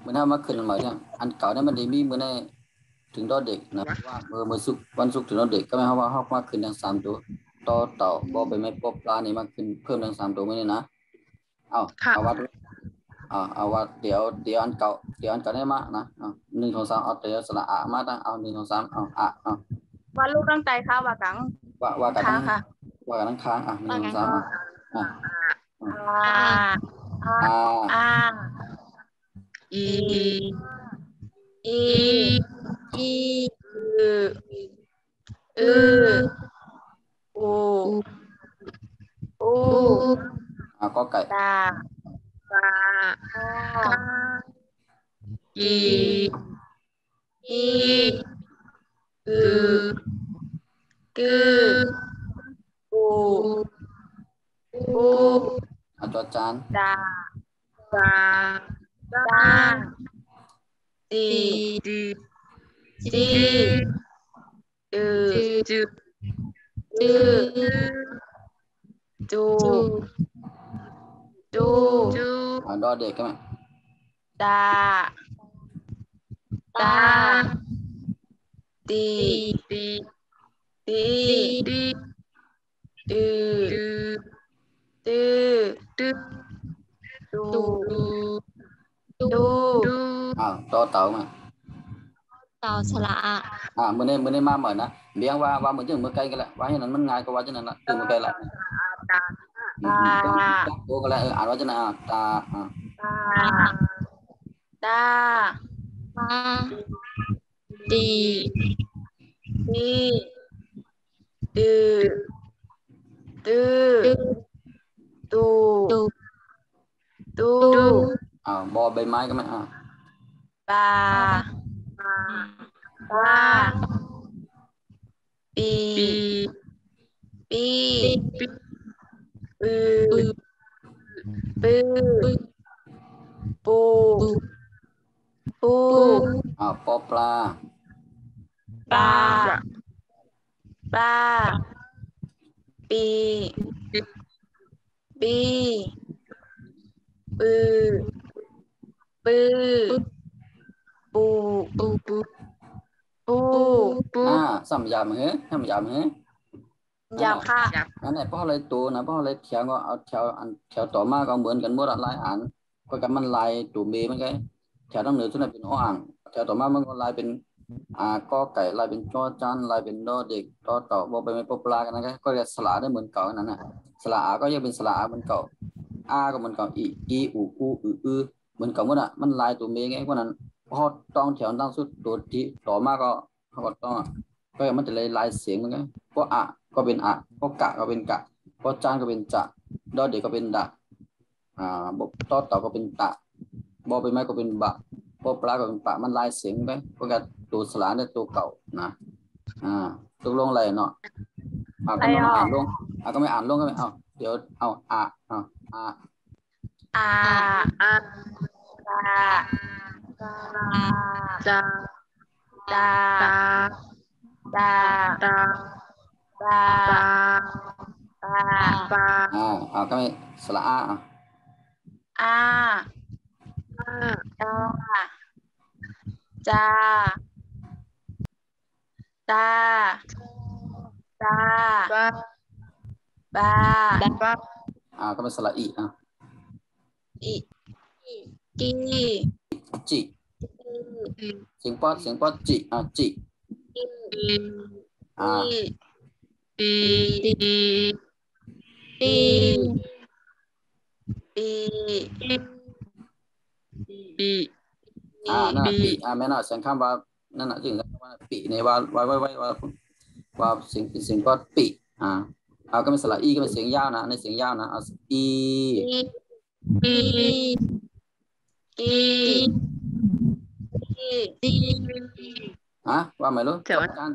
มื่อนั้นมาขึ้นมาเนี่ยอันเก่านั้นมันได้มีมื่อนั้นถึงดอเด็กนะว่าเมื่อศุกร์วันศุกร์ถึงดอเด็กก็ไม่เขาว่าเขามาขึ้นทั้ง3ตัวต่อเต่าบ่ไปไม่ปบปลานี่มาขึ้นเพิ่มทั้ง3ตัวไม่ได้นะเอาวัดเอาวัดเดี๋ยวอันเก่าได้มานะ1 2 3เอาเดี๋ยวสระอะมาตั้งเอา1 2 3เอาว่าลูกตั้งใจค่ะว่ากังว่ากันค้างค่ะว่ากันทั้งค้าง1 2 3อีก็ไก่ตาอีจอจานดาดีจูดอเด็กกันไหมตาดีต่อเต่าไหมเต่าสระมื่อนี้มาเหมือนนะเลี้ยงว่าเหมือนจะมือไกลกันแหละว่าอย่างนั้นมันง่ายกว่าจังนั้นละตื่นมือไกลละตัวกันแล้วอ่านว่าจังนั้นตาดีตูบอใบไม้กันไหมบาปีปูปอปลาปีปูสัมยามเหรยามค่ะนั่นแหละเพราะอะไรตัวนะเพราะอะไรแถวก็เอาแถวต่อมาก็เหมือนกันหมดลายอ่านก็กันมันลายตัวเมย์มันไงแถวต้องเหนือทุนเป็นอ่างแถวต่อมามันก็ลายเป็นก็ไก่ลายเป็นจอจานลายเป็นดอเด็กต่อต่อบ่ไปไม่ปปลากันนะก็จะสละได้เหมือนเก่านั่นน่ะสละก็ยังเป็นสละเหมือนเก่าก็เหมือนเก่าอีอูเหมือนเก่าหมดอ่ะมันลายตัวเมย์ไงเพราะนั้นพอต้องแถวตั้งสุดตัวที่ต่อมาก็เขาก็ต้องก็มันจะลายเสียงเหมือนกันเพราะก็เป็นเพราะกะก็เป็นกะเพราะจานก็เป็นจะดอเด็กก็เป็นดะต่อเต่าก็เป็นตะบอไปไม้ก็เป็นบะพอปลาก็เป็นปะมันลายเสียงไปเพราะกันตัวสลาเนี่ยตัวเก่านะตกลงอะไรเนาะก็ไม่อ่านลงก็ไม่อ่านลงก็ไม่เดี๋ยวเอาก็ไม่สละจาบาก็ไม่สละอีกีจิเสียงป๊อดจิจินั่นปีแม่น่ะเสียงข้ามว่านั่นน่ะจึงว่าปีในว่าเสียงก็ปีก็ไม่สละอีก็เป็นเสียงยาวนะในเสียงยาวนะอีว่าไหมลูกจาน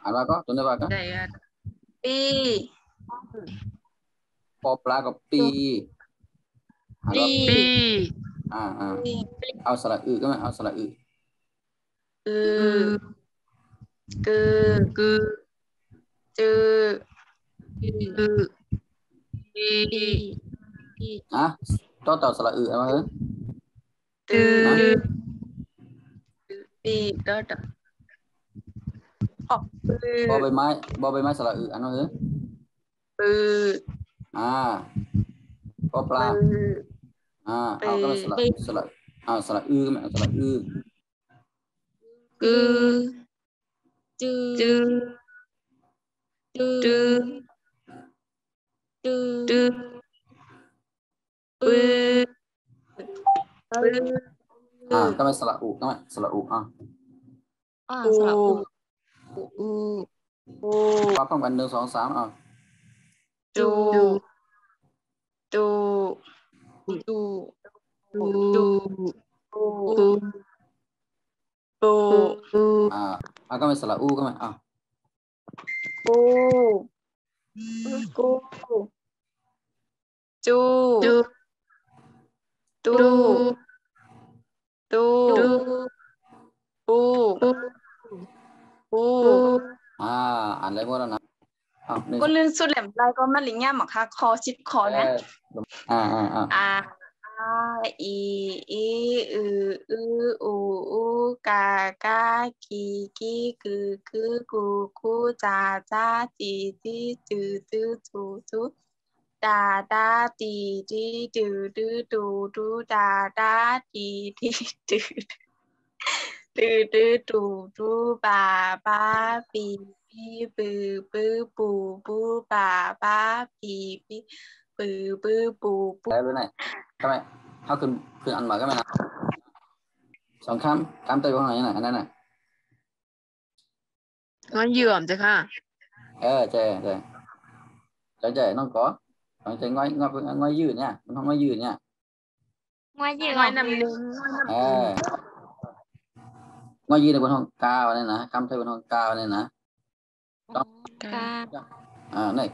อะไรก็ตัวนี้ว่าก็ปีปอปลากับปีเอาสระก็ไม่เอาสระ จือ ต่อสระอืเอามาเหรอ ตือปีเด้อออกปือบ อใบไม้สระอือันนั้นเหรอ ปือ ปอปลา ปือ เอาก็เป็นสระสระอืก็เป็นสระอื กือ จือ จือ จือ จือ จือ จือปือปือ ก็เป็นสระอุก็เป็นสระอุสระอูอู ปู ปั๊บพร้อมกัน1 2 3จูจู จู จูปูปูปู ก็เป็นสระอูก็เป็นปูกูจูจูตูตูปูปู อ่านอะไรหมดแล้วนะก็ลื่นสุดแหลมไรก็มาลิงย่าหมอกค่ะคอชิดคอนะอีอูกากากีกูจ้าจีจือจูดาตีดูดาตีดูบาปีปือปูบาปีปือปูแล้วด้วยไหนทำไมเขาขึ้นอันมาก็ไม่นะ2 คำเตยว่าไงน่ะอันนั้นน่ะ งั้นเหยื่อมจ้ะค่ะใจน้องcóใจง่อยยืดnhaมันkhôngง่อยยืดnha ง่ายยืด ง่อยนำหนึ่ง ง่อยยืดในบนห้องกาวนี่นะคำไทยบนห้องกาวนี่นะ กา นี่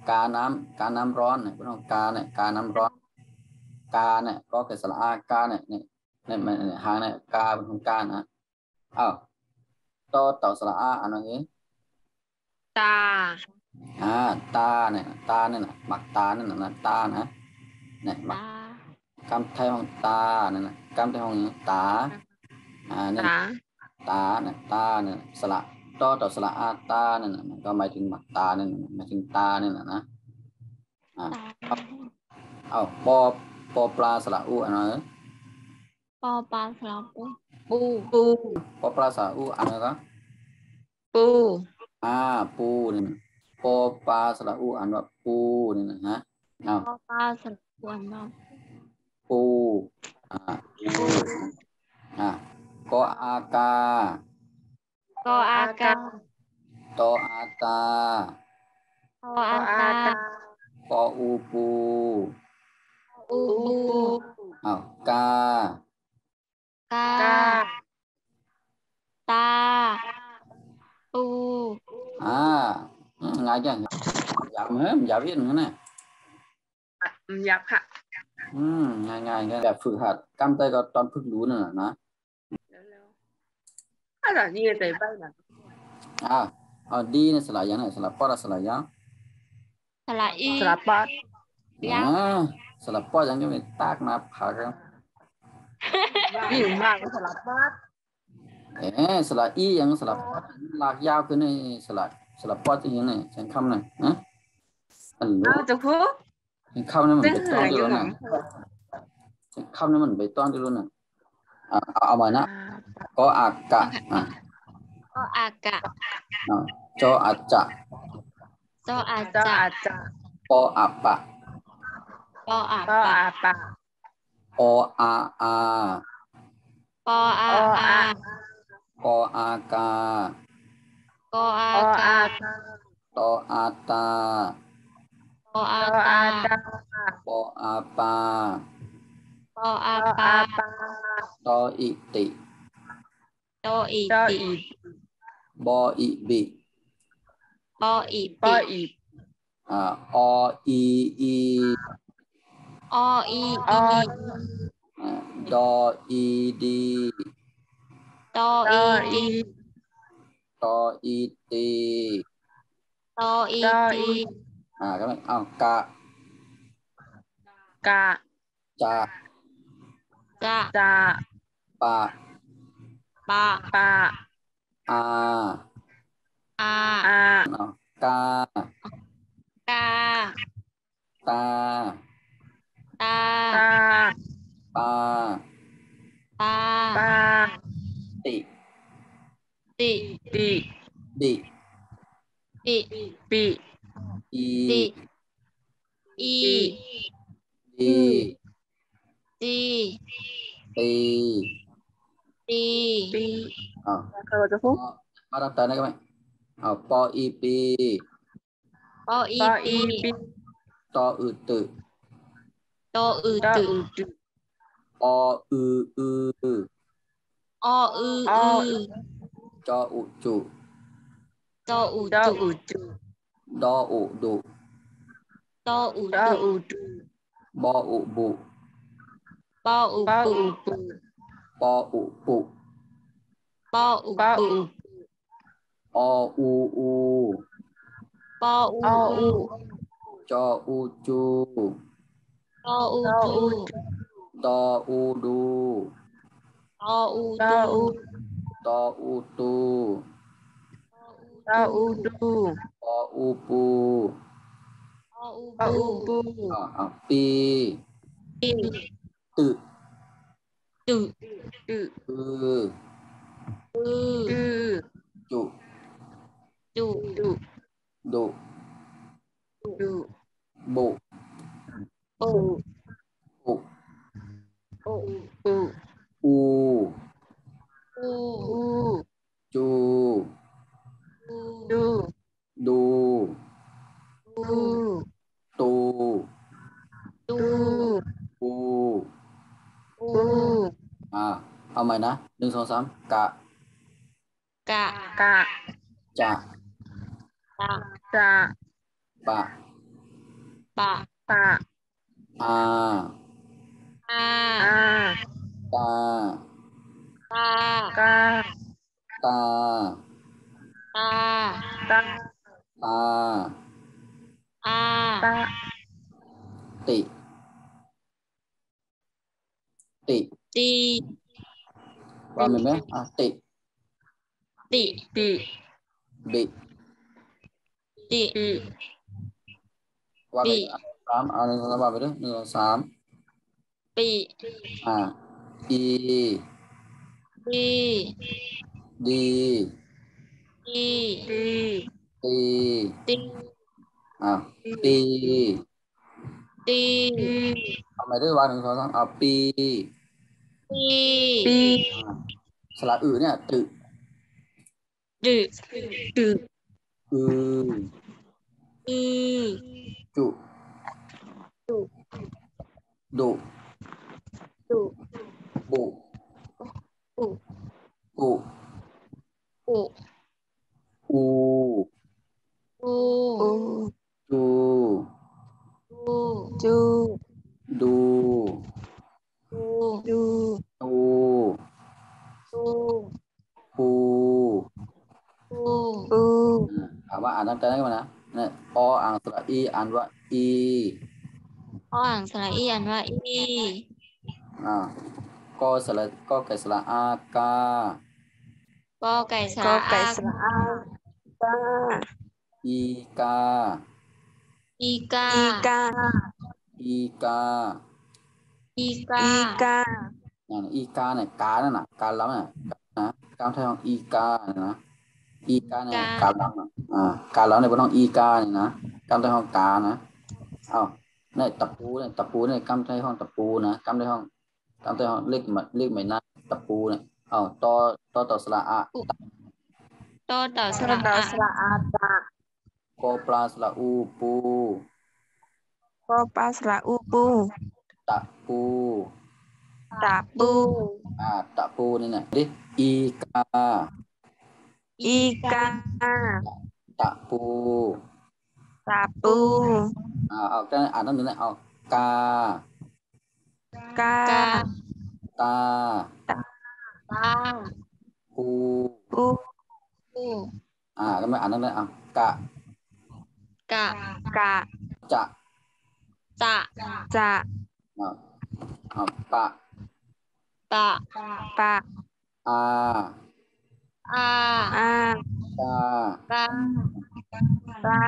กาน้ำร้อนเนี่ยบนห้องกาเนี่ยกาน้ำร้อนกาเนี่ยก็เกิดสระอากาเนี่ยมันหางเนี่ยกาบนห้องกานะต่อสระอาอันนี้ตาตาเนี่ยนะหมักตาเนี่ยนะตานะเนี่ยหมักคำไทยของตาเนี่ยนะคำไทยของตาเนี่ยตาเนี่ยสระต่อสระอาตาเนี่ยนะก็หมายถึงหมักตาเนี่ยหมายถึงตาเนี่ยนะปอปลาสระอูอันนั้น ปอปลาสระปูปอปลาสระอูอันนั้นก็ปูนี่ปอปลาสระอูอันว่าปูนี่นะฮะปอปลาสระอูอันว่าปูกออากาตออากาตออาตาปออูปูกาตาปูง่ายจังอยากเหมือนอยากวิทย์เหมือนกันอยากค่ะง่ายแบบฝึกหัดกำเตยก็ตอนฝึกรู้น่ะนะอะไรนี่ใจไปนะดีเนี่ยสลายยังไงสลับปอดสลายยังสระอีสลับปอดสลับปอดยังจะมีตากมาผักยิ่งมากสลับปอดสลับอียังสลับลากยาวขึ้นในสลับปอดที่ยังไงฉันคำหน่อยนะจะพูดฉันคำนี่มันไปต้อนที่รู้น่ะฉันคำนี่มันไปต้อนที่รู้น่ะเอาใหม่นะก็อากะก็อากะจออาจะปออาปะปออาปะปออาปออากากออากาตออาตาปออาตาปออาปาปออาปาตออิติโตอีติบออิบิปออีปออีออีอีดออีดีด ตออีตี ตออีตี ตออีตี các bạnกะ กะ จะ จะ จะ ปะ ปะ ปะ อา อา อาก า กา ตา ตา ตา ปา ปา ปา ติ ติ ติ ดิ ปิ ปิ อี ติอี ดี จี ตี ตี ปี kalauจะพูดมารับตานะcác bạnปออีปี ปออี ปอ ปี อีปี ตออือตึ ตออือ ตอ ตึ อือตึ ออืออือ ออือ อ อือ จออุจุ จออู ตอ จุ อือจุ ดออุดุ ตออู ตอ ดุ อือดุ บออุบุ ปออู ปอ ปุ อือปุ ปออุปุ ปออู ปอ ปุ อือ ออูอู ปออู ออู จออูจู ตออู ตอ จู อู ดออูดู ตออู ตอ ตู อู ตออูตู ตออูดู ปออูปู ตออู ปอ ปู อูปู ปี ปี ตึ ตึ ตึ อือ อือ ตึ จุ จุ ดุ ดุ ดุ บุ ปู อุ ปู ปู อู ปู อู จู ดู ดู ดู ตู ตู ดู ปู ปู ปู เอาใหม่นะ1 2 3กะ กะ กะ จะ ตะ จะ ปะ ปะ ปะ อา อา อา ตา ตาก า ตา ตา ตา ตา อา ตา ติ ติ ตี ว่ามีไหมติ ติ ติ บิ ติ ปิ ว่าไป3เอา1 2 3ว่าไปด้วย1 2 3 ปี อี ดี ดี ดี ดี ตี ตี ปี ตี ดี เอาใหม่ด้วยว่า1 2 3ปี ปี ปี สระอือเนี่ยตึ ดึ ดึ อือ อือ จุดุ ดุ บุ อุ กุ อุ อู อู อู จู อู จู ดู อู ดู ตู อู ปู อู ปู ถามว่าอ่านตั้งใจได้ไหมนะเนี่ยอ่างสระอีอ่านว่าอี ออ่างสระอีอ่านว่าอี ก็ไก่สระอากา กอไก่ส กอ ระ ไก่ อา สระอาตา อีกา อีกา อีกา อีกา อีกา อีกา อีกาเนี่ยกานั่นน่ะกาล้ำน่ะนะกาไทยของอีกาเนี่ยนะอีกาเนี่ยกาล้ำกาล้ำเนี่ยเป็นต้องอีกาเนี่ยนะกาไทยของกานะเนี่ยตะปูเนี่ยกาไทยของตะปูนะกาไทยของเลขใหม่หน้าตะปูเนี่ยต่อสระอา ต่อต่อส ส ระ ระ อา สระอาตาก อปลาสระอูปู กอปลาสระอูปู ตะปู ตาปู ตะปูนี่เนี่ยดิอีกา อีกา ตะปู ตาปู เอาแค่อ่านตั้งนึงนะเอากาก า กา ตา ตา ก อู อู อู ก็ไม่อ่านนั่นเลยกะ กะ กะ จะ จะ จะ ปะ ปะ ปะ อา อา อา กา กา ปลา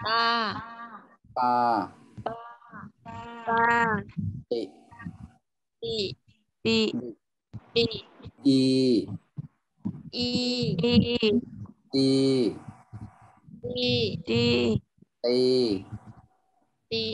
ตา ปา ปลา ติ ติ ปี ติ อี อี อี ดี ดี ดี ตี ตี